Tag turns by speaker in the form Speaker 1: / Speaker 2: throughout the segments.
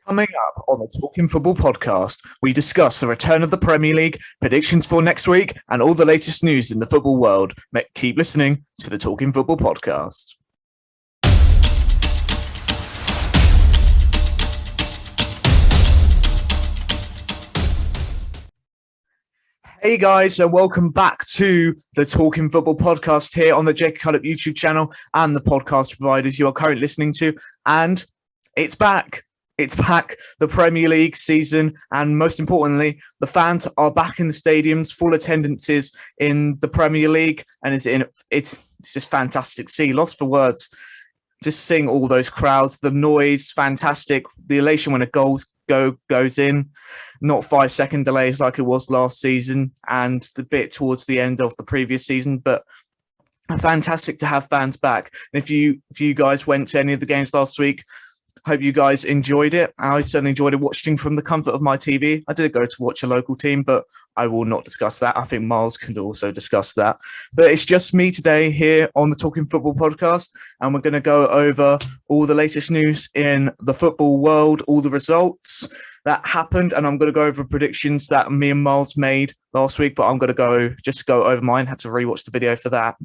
Speaker 1: Coming up on the Talking Football podcast, we discuss the return of the Premier League, predictions for next week, and all the latest news in the football world. Keep listening to the Talking Football podcast. Hey guys, and welcome back to the Talking Football podcast here on the Jake Cullip YouTube channel and the podcast providers you are currently listening to. And it's back. It's back, the Premier League season, and most importantly, the fans are back in the stadiums, full attendances in the Premier League, and it's just fantastic to see. Lost for words. Just seeing all those crowds, the noise, fantastic. The elation when a goal goes in, not 5-second delays like it was last season, and the bit towards the end of the previous season, but fantastic to have fans back. And if you guys went to any of the games last week, hope you guys enjoyed it. I certainly enjoyed it watching from the comfort of my TV. I did go to watch a local team, but I will not discuss that. I think Miles can also discuss that. But it's just me today here on the Talking Football podcast, and we're going to go over all the latest news in the football world, all the results that happened, and I'm going to go over predictions that me and Miles made last week, but I'm going to go over mine. Had to rewatch the video for that.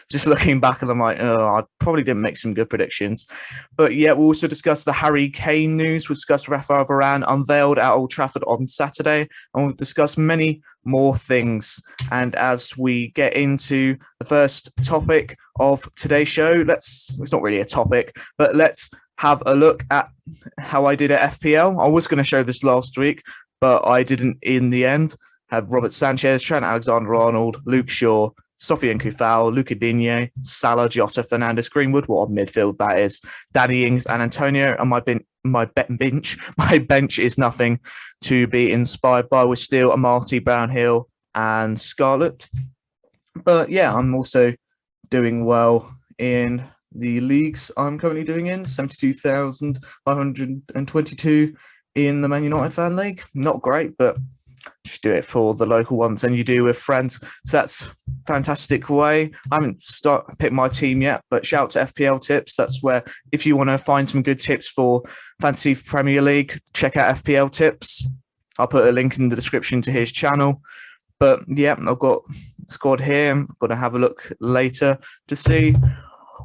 Speaker 1: Just looking back and I'm like, I probably didn't make some good predictions. But yeah, we'll also discuss the Harry Kane news. We'll discuss Rafael Varane unveiled at Old Trafford on Saturday. And we'll discuss many more things. And as we get into the first topic of today's show, it's not really a topic, but let's have a look at how I did at FPL. I was going to show this last week, but I didn't in the end. Have Robert Sanchez, Trent Alexander-Arnold, Luke Shaw, Sofiane Koufal, Luca Digne, Salah, Jota, Fernandes, Greenwood. What a midfield that is. Danny Ings and Antonio. And my bench is nothing to be inspired by. With still Amartey, Brownhill, and Scarlett. But yeah, I'm also doing well in the leagues I'm currently doing in. 72,522 in the Man United Fan League. Not great, but just do it for the local ones, and you do with friends. So that's a fantastic way. I haven't picked my team yet, but shout out to FPL Tips. That's where, if you want to find some good tips for Fantasy Premier League, check out FPL Tips. I'll put a link in the description to his channel. But yeah, I've got squad here. I'm going to have a look later to see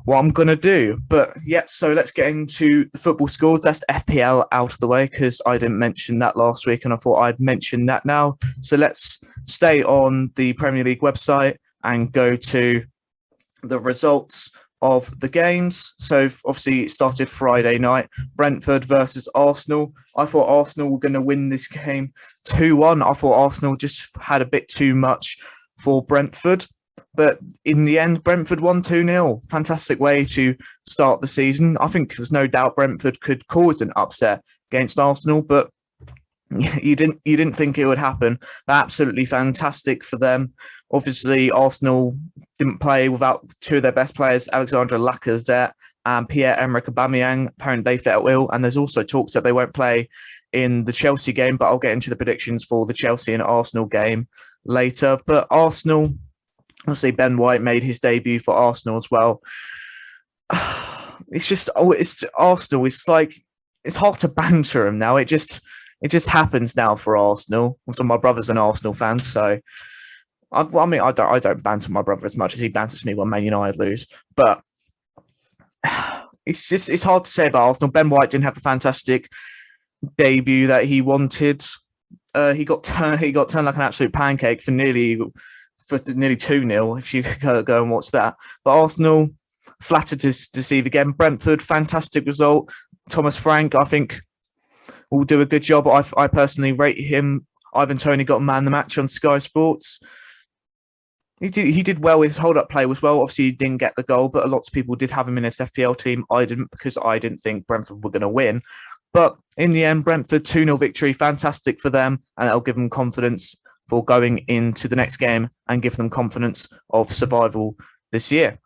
Speaker 1: what I'm going to do. But yeah, so let's get into the football scores. That's FPL out of the way because I didn't mention that last week and I thought I'd mention that now. So let's stay on the Premier League website and go to the results of the games. So obviously it started Friday night, Brentford versus Arsenal. I thought Arsenal were going to win this game 2-1. I thought Arsenal just had a bit too much for Brentford. But in the end, Brentford won 2-0. Fantastic way to start the season. I think there's no doubt Brentford could cause an upset against Arsenal, but you didn't think it would happen. Absolutely fantastic for them. Obviously, Arsenal didn't play without two of their best players, Alexandre Lacazette and Pierre-Emerick Aubameyang. Apparently, they fell ill, and there's also talks that they won't play in the Chelsea game, but I'll get into the predictions for the Chelsea and Arsenal game later. But Arsenal... Obviously, Ben White made his debut for Arsenal as well. It's Arsenal. It's like it's hard to banter him now. It just happens now for Arsenal. Also, my brother's an Arsenal fan, so I don't banter my brother as much as he banters me when Man United lose. But it's hard to say about Arsenal. Ben White didn't have the fantastic debut that he wanted. He got turned like an absolute pancake for nearly 2-0, if you go and watch that. But Arsenal, flattered to deceive again. Brentford, fantastic result. Thomas Frank, I think, will do a good job. I personally rate him. Ivan Toney got man the match on Sky Sports. He did well. His hold-up play was well. Obviously, he didn't get the goal, but lots of people did have him in his FPL team. I didn't, because I didn't think Brentford were going to win. But in the end, Brentford 2-0 victory. Fantastic for them, and it'll give them confidence for going into the next game and give them confidence of survival this year.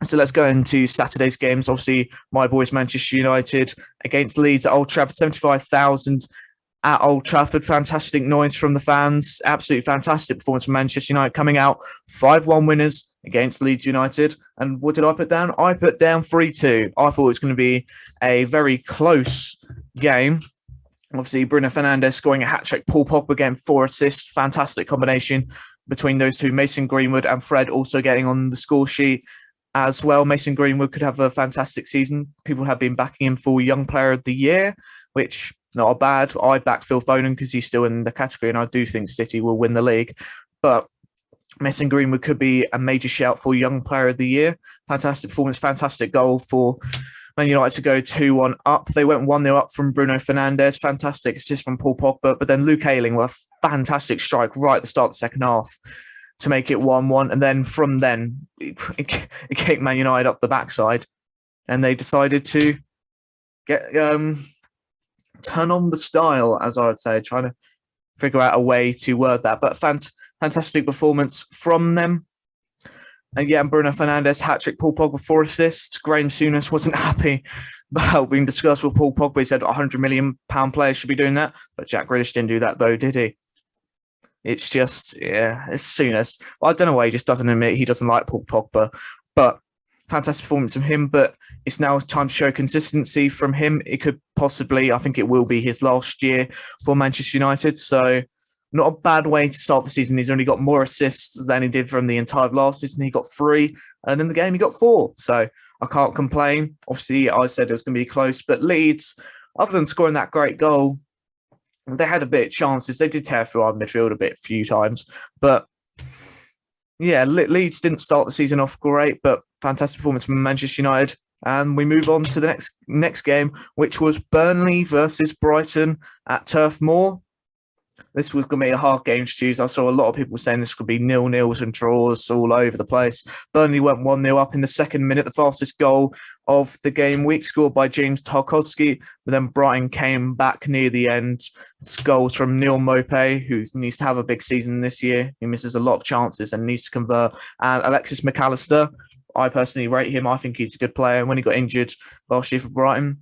Speaker 1: So let's go into Saturday's games. Obviously, my boys Manchester United against Leeds at Old Trafford, 75,000 at Old Trafford. Fantastic noise from the fans. Absolutely fantastic performance from Manchester United, coming out 5-1 winners against Leeds United. And what did I put down? I put down 3-2. I thought it was going to be a very close game. Obviously, Bruno Fernandes scoring a hat-trick, Paul Pogba getting 4 assists, fantastic combination between those two. Mason Greenwood and Fred also getting on the score sheet as well. Mason Greenwood could have a fantastic season. People have been backing him for Young Player of the Year, which not bad. I back Phil Foden because he's still in the category, and I do think City will win the league. But Mason Greenwood could be a major shout for Young Player of the Year. Fantastic performance, fantastic goal for Man United to go 2-1 up. They went 1-0 up from Bruno Fernandes. Fantastic assist from Paul Pogba. But then Luke Ayling with a fantastic strike right at the start of the second half to make it 1-1. And then from then, it kicked Man United up the backside. And they decided to get turn on the style, as I would say, trying to figure out a way to word that. But fantastic performance from them. And yeah, Bruno Fernandes, hat-trick, Paul Pogba, 4 assists. Graham Souness wasn't happy about being discussed with Paul Pogba. He said £100 million players should be doing that. But Jack Grealish didn't do that though, did he? It's just, yeah, it's Souness. Well, I don't know why he just doesn't admit he doesn't like Paul Pogba. But fantastic performance from him. But it's now time to show consistency from him. It could possibly, I think it will be his last year for Manchester United. So not a bad way to start the season. He's only got more assists than he did from the entire last season. He got 3, and in the game he got 4. So I can't complain. Obviously, I said it was going to be close, but Leeds, other than scoring that great goal, they had a bit of chances. They did tear through our midfield a few times, but yeah, Leeds didn't start the season off great, but fantastic performance from Manchester United. And we move on to the next game, which was Burnley versus Brighton at Turf Moor. This was going to be a hard game to choose. I saw a lot of people saying this could be 0-0s and draws all over the place. Burnley went 1-0 up in the second minute, the fastest goal of the game week, scored by James Tarkowski. But then Brighton came back near the end. It's goals from Neil Maupay, who needs to have a big season this year. He misses a lot of chances and needs to convert. And Alexis McAllister, I personally rate him. I think he's a good player. When he got injured last year for Brighton,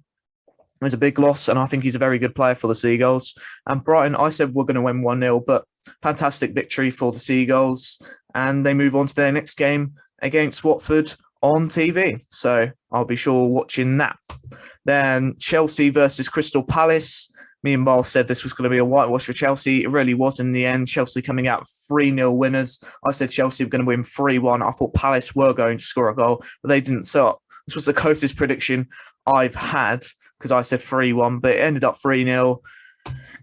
Speaker 1: it was a big loss, and I think he's a very good player for the Seagulls. And Brighton, I said we're going to win 1-0, but fantastic victory for the Seagulls. And they move on to their next game against Watford on TV. So I'll be sure watching that. Then Chelsea versus Crystal Palace. Me and Miles said this was going to be a whitewash for Chelsea. It really was in the end. Chelsea coming out 3-0 winners. I said Chelsea were going to win 3-1. I thought Palace were going to score a goal, but they didn't. So this was the closest prediction I've had, because I said 3-1, but it ended up 3-0.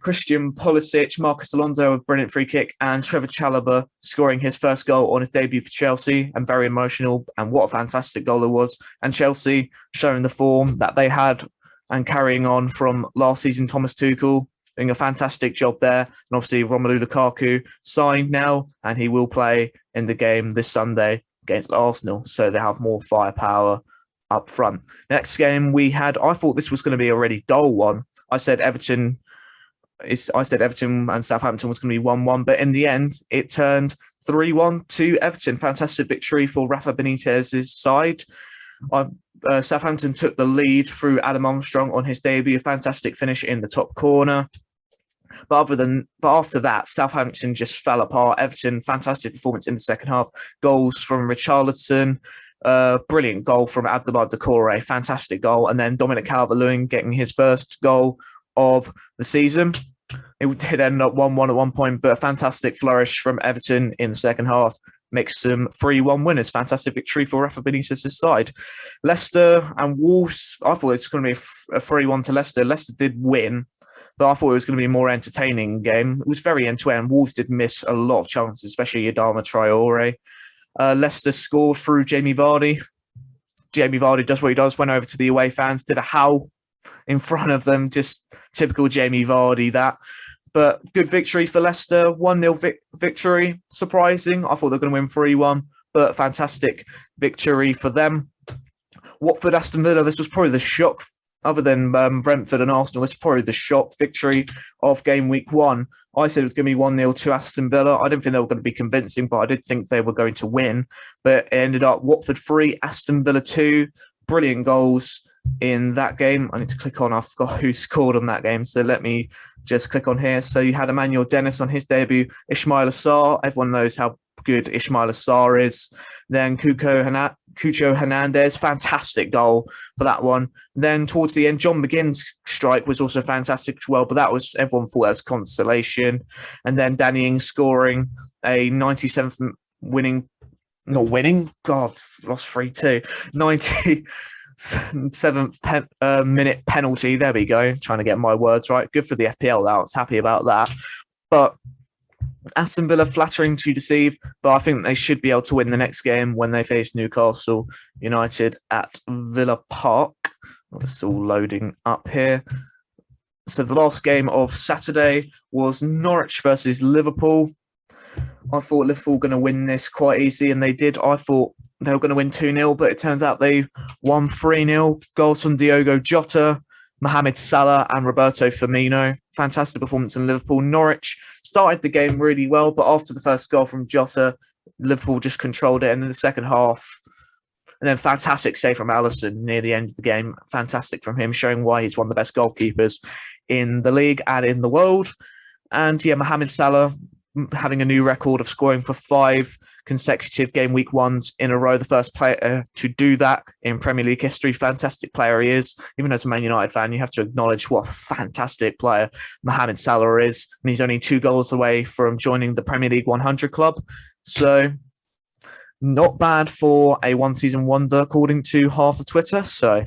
Speaker 1: Christian Pulisic, Marcus Alonso with a brilliant free kick, and Trevor Chalobah scoring his first goal on his debut for Chelsea, and very emotional, and what a fantastic goal it was. And Chelsea showing the form that they had and carrying on from last season. Thomas Tuchel doing a fantastic job there. And obviously Romelu Lukaku signed now, and he will play in the game this Sunday against Arsenal, so they have more firepower up front. Next game we had, I thought this was going to be a really dull one. I said Everton and Southampton was going to be 1-1, but in the end it turned 3-1 to Everton. Fantastic victory for Rafa Benitez's side. Southampton took the lead through Adam Armstrong on his debut. A fantastic finish in the top corner. But after that, Southampton just fell apart. Everton, fantastic performance in the second half. Goals from Richarlison. Brilliant goal from Abdoulaye Doucouré, fantastic goal, and then Dominic Calvert-Lewin getting his first goal of the season. It did end up 1-1 at one point, but a fantastic flourish from Everton in the second half makes them 3-1 winners. Fantastic victory for Rafa Benitez's side. Leicester and Wolves, I thought it was going to be a 3-1 to Leicester. Leicester did win, but I thought it was going to be a more entertaining game. It was very end-to-end. Wolves did miss a lot of chances, especially Adama Traore. Leicester scored through Jamie Vardy. Jamie Vardy does what he does, went over to the away fans, did a howl in front of them, just typical Jamie Vardy that. But good victory for Leicester, 1-0 victory, surprising. I thought they were going to win 3-1, but fantastic victory for them. Watford, Aston Villa, this was probably the shock, other than Brentford and Arsenal, this is probably the shock victory of game week 1. I said it was going to be 1-0 to Aston Villa. I didn't think they were going to be convincing, but I did think they were going to win. But it ended up Watford 3, Aston Villa 2. Brilliant goals in that game. I need to click on, I forgot who scored on that game, so let me just click on here. So you had Emmanuel Dennis on his debut, Ismail Assar. Everyone knows how good Ismail Assar is. Then Kuko Cucho Hernandez, fantastic goal for that one. Then towards the end, John McGinn's strike was also fantastic as well, but everyone thought that was consolation. And then Danny Ings scoring a 97th lost 3-2, 97th minute penalty. There we go, trying to get my words right. Good for the FPL, I was happy about that. But Aston Villa flattering to deceive, but I think they should be able to win the next game when they face Newcastle United at Villa Park. Well, this is all loading up here. So the last game of Saturday was Norwich versus Liverpool. I thought Liverpool were going to win this quite easy, and they did. I thought they were going to win 2-0, but it turns out they won 3-0. Goals from Diogo Jota, Mohamed Salah and Roberto Firmino. Fantastic performance in Liverpool. Norwich started the game really well, but after the first goal from Jota, Liverpool just controlled it. And in the second half, and then fantastic save from Alisson near the end of the game. Fantastic from him, showing why he's one of the best goalkeepers in the league and in the world. And yeah, Mohamed Salah having a new record of scoring for 5 consecutive game week ones in a row. The first player to do that in Premier League history. Fantastic player he is. Even as a Man United fan, you have to acknowledge what a fantastic player Mohamed Salah is. And he's only 2 goals away from joining the Premier League 100 club. So not bad for a one-season wonder, according to half of Twitter. So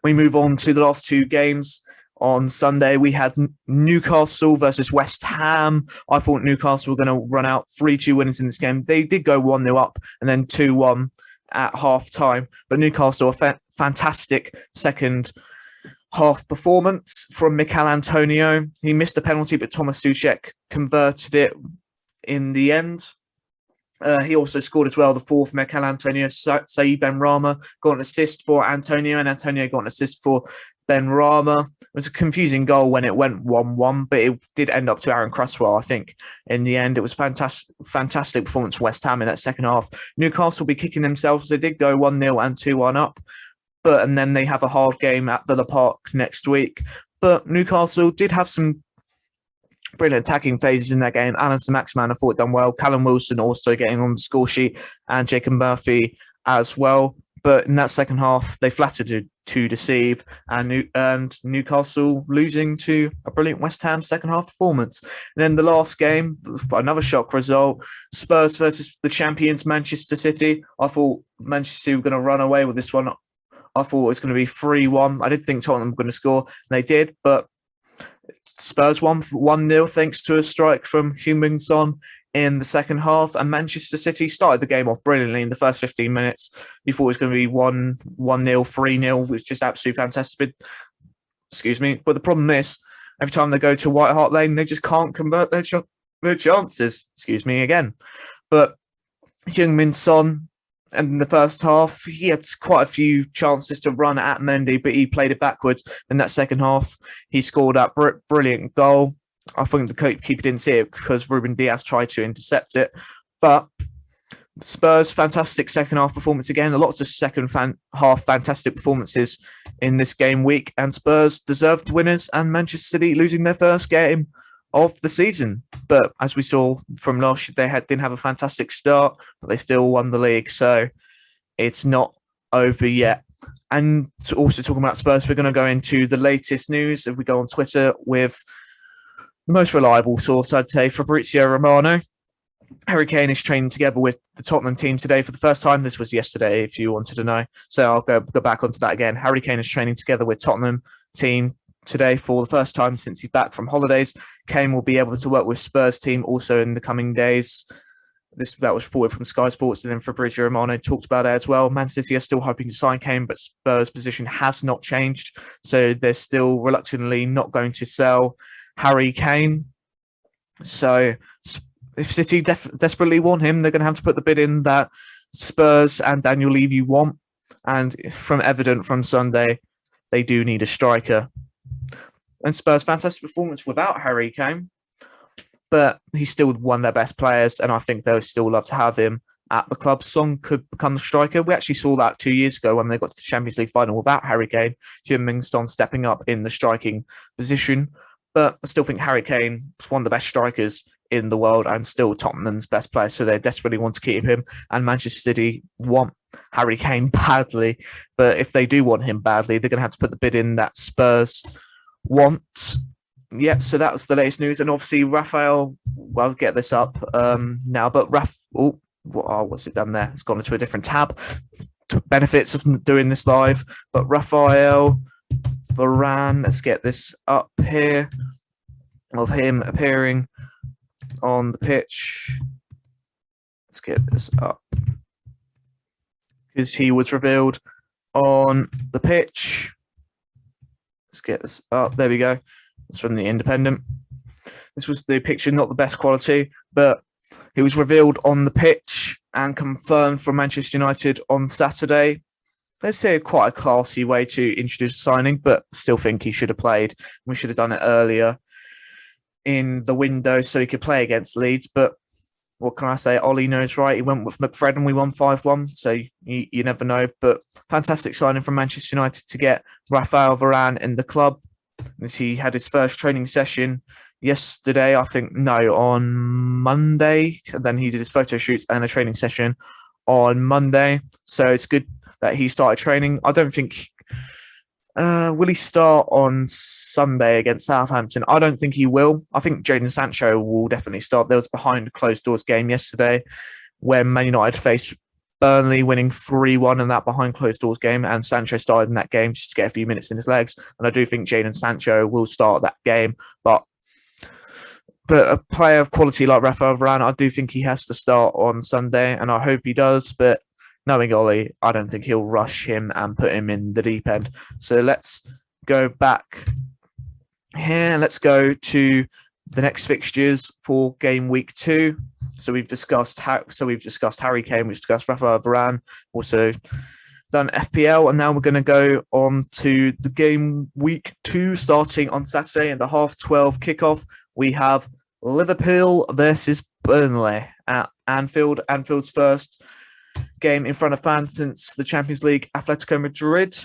Speaker 1: we move on to the last 2 games. On Sunday, we had Newcastle versus West Ham. I thought Newcastle were going to run out 3-2 winners in this game. They did go 1-0 up and then 2-1 at half-time. But Newcastle, a fantastic second half performance from Mikel Antonio. He missed a penalty, but Thomas Souček converted it in the end. He also scored as well, the 4th Mikel Antonio. Saïd Benrahma got an assist for Antonio, and Antonio got an assist for Benrahma. It was a confusing goal when it went 1-1, but it did end up to Aaron Cresswell, I think. In the end, it was fantastic performance from West Ham in that second half. Newcastle will be kicking themselves. They did go 1-0 and 2-1 up, and then they have a hard game at Villa Park next week. But Newcastle did have some brilliant attacking phases in that game. Alan Saint-Maximin, I thought, done well. Callum Wilson also getting on the score sheet, and Jacob Murphy as well. But in that second half, they flattered to deceive, and Newcastle losing to a brilliant West Ham second half performance. And then the last game, another shock result, Spurs versus the champions Manchester City. I thought Manchester City were going to run away with this one. I thought it was going to be 3-1. I didn't think Tottenham were going to score. They did, but Spurs won 1-0 thanks to a strike from Heung-min Son in the second half, and Manchester City started the game off brilliantly in the first 15 minutes. You thought it was going to be 1-0, 3-0, which was just absolutely fantastic. But the problem is, every time they go to White Hart Lane, they just can't convert their chances. But Heung-min Son, in the first half, he had quite a few chances to run at Mendy, but he played it backwards. In that second half, he scored that brilliant goal. I think the keeper didn't see it because Ruben Diaz tried to intercept it. But Spurs, fantastic second half performance again. Lots of second half fantastic performances in this game week. And Spurs deserved winners, and Manchester City losing their first game of the season. But as we saw from last year, they didn't have a fantastic start, but they still won the league. So it's not over yet. And also talking about Spurs, we're going to go into the latest news. If we go on Twitter with the most reliable source, I'd say, Fabrizio Romano. Harry Kane is training together with the Tottenham team today for the first time. This was yesterday, if you wanted to know. So I'll go back onto that again. Harry Kane is training together with Tottenham team today for the first time since he's back from holidays. Kane will be able to work with Spurs team also in the coming days. That was reported from Sky Sports, and then Fabrizio Romano talked about it as well. Man City are still hoping to sign Kane, but Spurs' position has not changed. So they're still reluctantly not going to sell Harry Kane. So if City desperately want him, they're going to have to put the bid in that Spurs and Daniel Levy want. And from evident from Sunday, they do need a striker. And Spurs' fantastic performance without Harry Kane, but he's still one of their best players, and I think they'll still love to have him at the club. Son could become the striker. We actually saw that 2 years ago when they got to the Champions League final without Harry Kane. Heung-min Son stepping up in the striking position. But I still think Harry Kane is one of the best strikers in the world and still Tottenham's best player, so they desperately want to keep him. And Manchester City want Harry Kane badly, but if they do want him badly, they're going to have to put the bid in that Spurs want. Yeah, so that was the latest news, and obviously Raphael. Well, I'll get this up now, but what's it done there? It's gone into a different tab. Benefits of doing this live, but Raphael Varane. Let's get this up here of him appearing on the pitch. Let's get this up because he was revealed on the pitch. Let's get this up. There we go. It's from the Independent. This was the picture, not the best quality, but he was revealed on the pitch and confirmed for Manchester United on Saturday. Let's say quite a classy way to introduce a signing, but still think he should have played. We should have done it earlier in the window so he could play against Leeds. But what can I say? Ollie knows right. He went with McFred and we won 5-1. So you never know. But fantastic signing from Manchester United to get Raphael Varane in the club. As he had his first training session yesterday, on Monday. And then he did his photo shoots and a training session on Monday. So it's good that he started training. I don't think... will he start on Sunday against Southampton? I don't think he will. I think Jadon Sancho will definitely start. There was a behind closed doors game yesterday when Man United faced Burnley, winning 3-1 in that behind closed doors game, and Sancho started in that game just to get a few minutes in his legs. And I do think Jadon Sancho will start that game. But a player of quality like Raphael Varane, I do think he has to start on Sunday, and I hope he does. But knowing Ollie, I don't think he'll rush him and put him in the deep end. So let's go back here. Let's go to the next fixtures for game week 2. So we've discussed Harry Kane, we've discussed Raphael Varane, also done FPL, and now we're going to go on to the game week 2 starting on Saturday in the 12:30 kickoff. We have Liverpool versus Burnley at Anfield. Anfield's first game in front of fans since the Champions League Atletico Madrid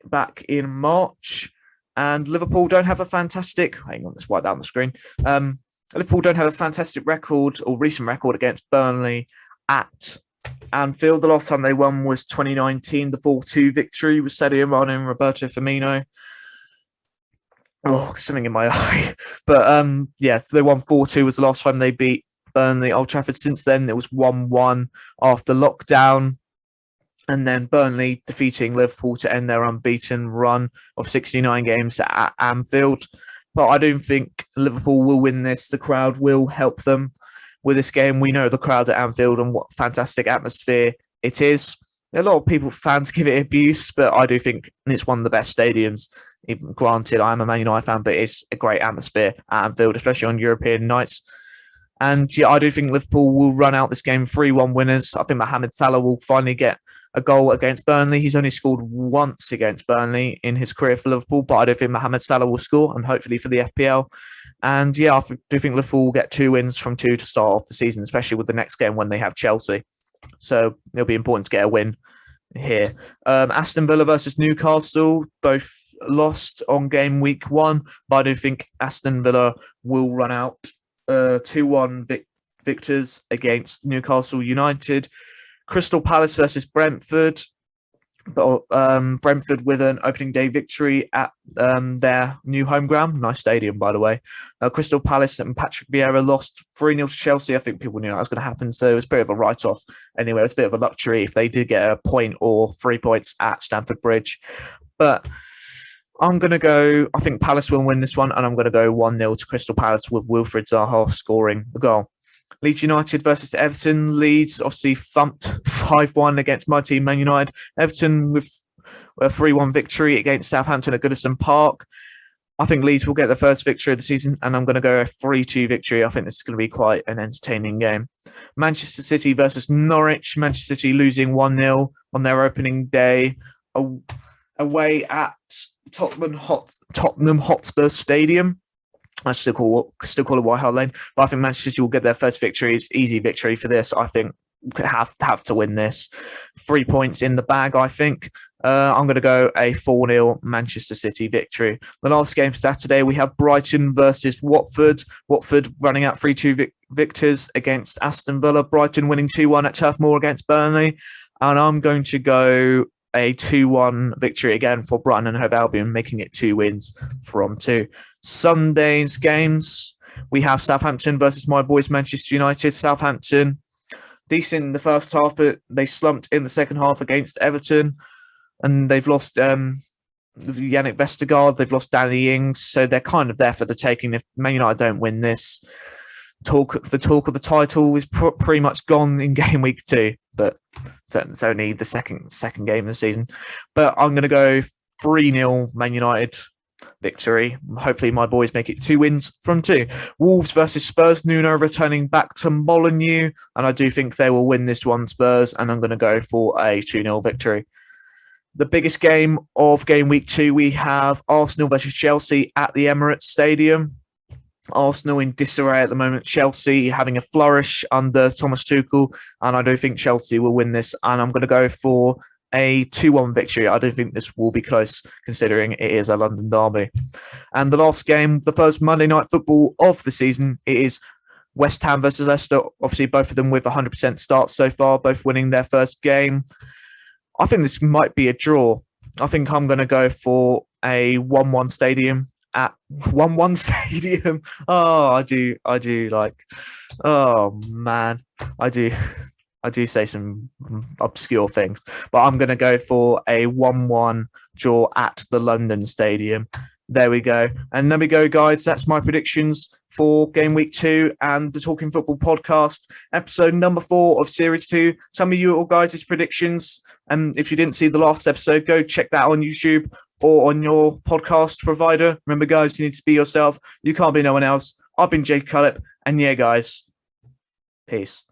Speaker 1: back in March. And Liverpool don't have a fantastic... Hang on, let's wipe that on the screen. Liverpool don't have a fantastic record or recent record against Burnley at Anfield. The last time they won was 2019, the 4-2 victory with Sadio Mane and Roberto Firmino. Oh, something in my eye. But so they won 4-2 was the last time they beat Burnley Old Trafford. Since then, it was 1-1 after lockdown. And then Burnley defeating Liverpool to end their unbeaten run of 69 games at Anfield. But I don't think Liverpool will win this. The crowd will help them with this game. We know the crowd at Anfield and what fantastic atmosphere it is. A lot of fans give it abuse, but I do think it's one of the best stadiums. Even granted, I'm a Man United fan, but it's a great atmosphere at Anfield, especially on European nights. And yeah, I do think Liverpool will run out this game 3-1 winners. I think Mohamed Salah will finally get a goal against Burnley. He's only scored once against Burnley in his career for Liverpool, but I do think Mohamed Salah will score, and hopefully for the FPL. And yeah, I do think Liverpool will get 2 wins from 2 to start off the season, especially with the next game when they have Chelsea. So it'll be important to get a win here. Aston Villa versus Newcastle, both lost on game week 1, but I do think Aston Villa will run out 2-1 victors against Newcastle United. Crystal Palace versus Brentford. Brentford with an opening day victory at their new home ground. Nice stadium, by the way. Crystal Palace and Patrick Vieira lost 3-0 to Chelsea. I think people knew that was going to happen, so it was a bit of a write-off. Anyway, it was a bit of a luxury if they did get a point or 3 points at Stamford Bridge. But I'm going to go... I think Palace will win this one, and I'm going to go 1-0 to Crystal Palace with Wilfried Zaha scoring the goal. Leeds United versus Everton. Leeds obviously thumped 5-1 against my team, Man United. Everton with a 3-1 victory against Southampton at Goodison Park. I think Leeds will get their first victory of the season, and I'm going to go a 3-2 victory. I think this is going to be quite an entertaining game. Manchester City versus Norwich. Manchester City losing 1-0 on their opening day away at Tottenham Hotspur Stadium. I still call it White Hart Lane, but I think Manchester City will get their first victory. It's easy victory for this. I think have to win this. 3 points in the bag, I think. I'm going to go a 4-0 Manchester City victory. The last game for Saturday, we have Brighton versus Watford. Watford running out 3-2 victors against Aston Villa. Brighton winning 2-1 at Turf Moor against Burnley. And I'm going to go a 2-1 victory again for Brighton and Hove Albion, making it 2 wins from 2. Sunday's games, we have Southampton versus my boys Manchester United. Southampton, decent in the first half, but they slumped in the second half against Everton. And they've lost Yannick Vestergaard, they've lost Danny Ings, so they're kind of there for the taking. If Man United don't win this, the talk of the title is pretty much gone in game week 2, but it's only the second game of the season. But I'm going to go 3-0 Man United victory. Hopefully my boys make it 2 wins from 2. Wolves versus Spurs. Nuno returning back to Molineux, and I do think they will win this one, Spurs, and I'm going to go for a 2-0 victory. The biggest game of game week 2, we have Arsenal versus Chelsea at the Emirates Stadium. Arsenal in disarray at the moment. Chelsea having a flourish under Thomas Tuchel, and I do think Chelsea will win this, and I'm going to go for a 2-1 victory. I don't think this will be close, considering it is a London derby. And the last game, the first Monday night football of the season, it is West Ham versus Leicester. Obviously, both of them with 100% starts so far, both winning their first game. I think this might be a draw. I think I'm going to go for a 1-1 stadium at 1-1 stadium. Oh, I do like. Oh man, I do say some obscure things, but I'm going to go for a 1-1 draw at the London Stadium. There we go. And there we go, guys. That's my predictions for Game Week 2 and the Talking Football podcast, episode number 4 of Series 2. Some of you guys' predictions, and if you didn't see the last episode, go check that on YouTube or on your podcast provider. Remember, guys, you need to be yourself. You can't be no one else. I've been Jake Cullip, and yeah, guys, peace.